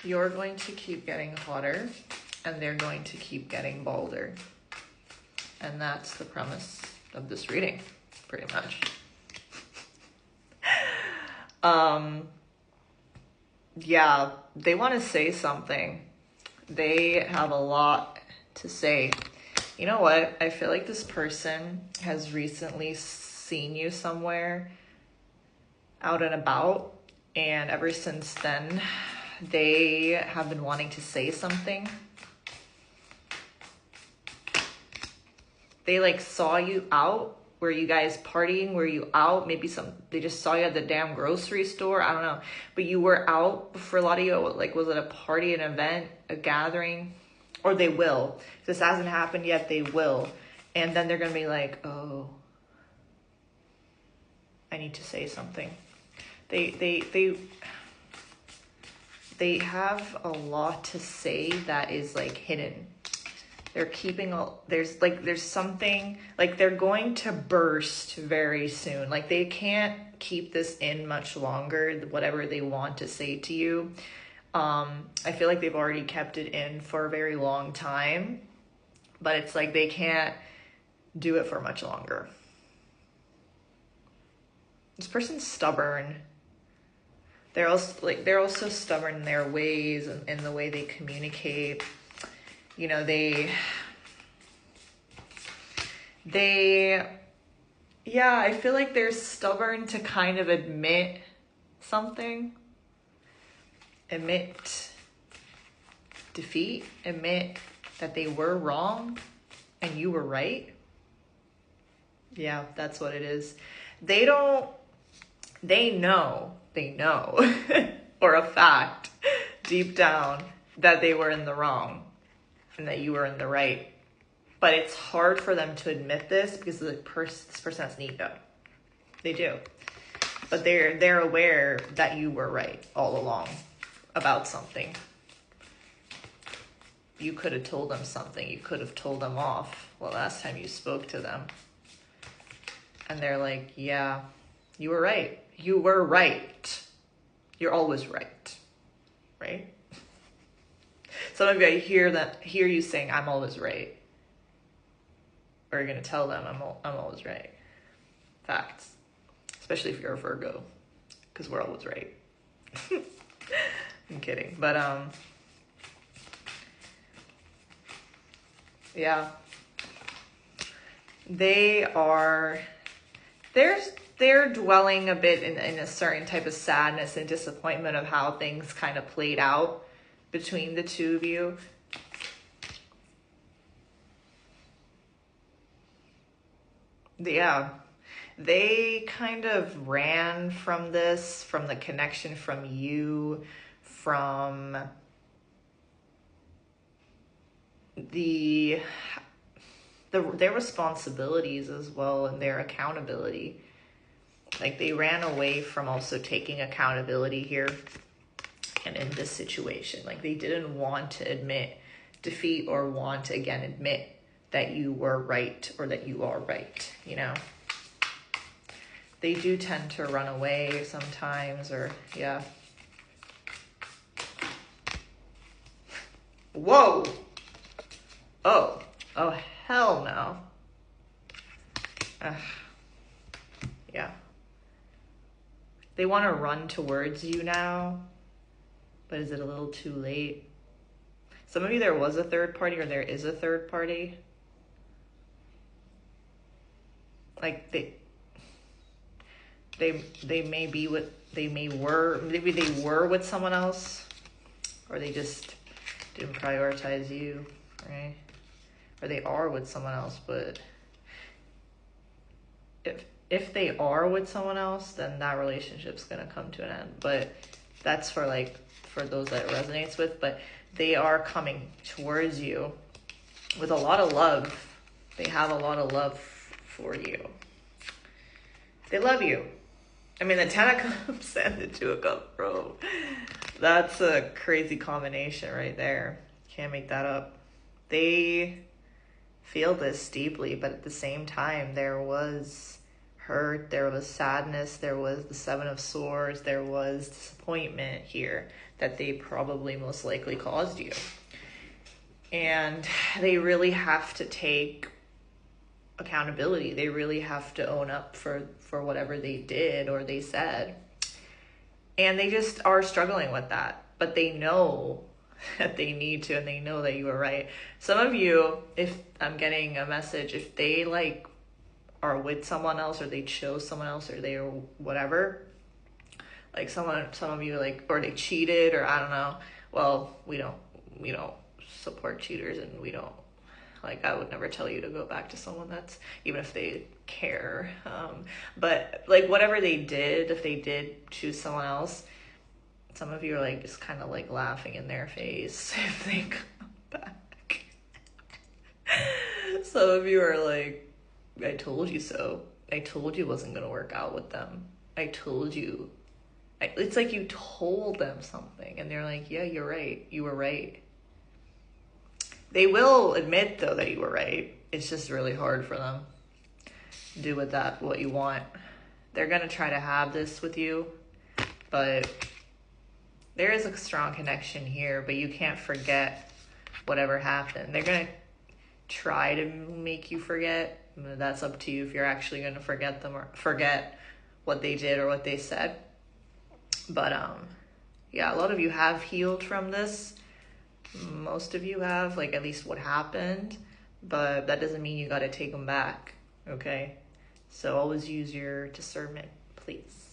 You're going to keep getting hotter, and they're going to keep getting bolder. And that's the premise of this reading, pretty much. Yeah, they want to say something. They have a lot to say. You know what? I feel like this person has recently seen you somewhere out and about, and ever since then, they have been wanting to say something. They like saw you out. Were you guys partying? Were you out? Maybe they just saw you at the damn grocery store. I don't know. But you were out for a lot of you. Like, was it a party, an event, a gathering? Or they will. If this hasn't happened yet, they will. And then they're going to be like, oh, I need to say something. They have a lot to say that is like hidden. They're keeping there's something, like they're going to burst very soon. Like they can't keep this in much longer, whatever they want to say to you. I feel like they've already kept it in for a very long time, but it's like they can't do it for much longer. This person's stubborn. They're also stubborn in their ways and in the way they communicate. You know, yeah, I feel like they're stubborn to kind of admit something. Admit defeat. Admit that they were wrong and you were right. Yeah, that's what it is. They know or a fact deep down that they were in the wrong and that you were in the right. But it's hard for them to admit this because this person has an ego. They do. But they're aware that you were right all along about something. You could have told them something. You could have told them off last time you spoke to them. And they're like, yeah, you were right. You were right. You're always right. Right? Some of you, I hear you saying, I'm always right. Or you're going to tell them, I'm always right. Facts. Especially if you're a Virgo. Because we're always right. I'm kidding. But, yeah. They're dwelling a bit in a certain type of sadness and disappointment of how things kind of played out between the two of you. Yeah, they kind of ran from this, from the connection from you, from their responsibilities as well and their accountability. Like they ran away from also taking accountability here and in this situation. Like they didn't want to admit defeat or want to again admit that you were right or that you are right, you know? They do tend to run away sometimes or, yeah. Whoa! Oh, hell no. Yeah. They want to run towards you now, but is it a little too late? Some of you, there was a third party or there is a third party. Like maybe they were with someone else, or they just didn't prioritize you, right? Or they are with someone else, but if they are with someone else, then that relationship's gonna come to an end. But that's for those that it resonates with. But they are coming towards you with a lot of love. They have a lot of love for you. They love you. I mean, the 10 of Cups and the 2 of Cups, bro. That's a crazy combination right there. Can't make that up. They feel this deeply, but at the same time, there was hurt, there was sadness, there was the Seven of Swords, there was disappointment here that they probably most likely caused you. And they really have to take accountability. They really have to own up for whatever they did or they said. And they just are struggling with that. But they know that they need to, and they know that you are right. Some of you, if I'm getting a message, if they like are with someone else, or they chose someone else, or they, or whatever, like some of you, like, or they cheated, or I don't know. Well, we don't support cheaters, and we don't, like, I would never tell you to go back to someone that's, even if they care. But like whatever they did, if they did choose someone else, some of you are like just kind of like laughing in their face if they come back. Some of you are like, I told you so. I told you it wasn't going to work out with them. I told you. It's like you told them something and they're like, yeah, you're right. You were right. They will admit, though, that you were right. It's just really hard for them. Do with that what you want. They're going to try to have this with you, but there is a strong connection here, but you can't forget whatever happened. They're going to try to make you forget. That's up to you if you're actually going to forget them or forget what they did or what they said. But yeah, a lot of you have healed from this. Most of you have, like, at least what happened, but that doesn't mean you got to take them back. Okay, so always use your discernment, please.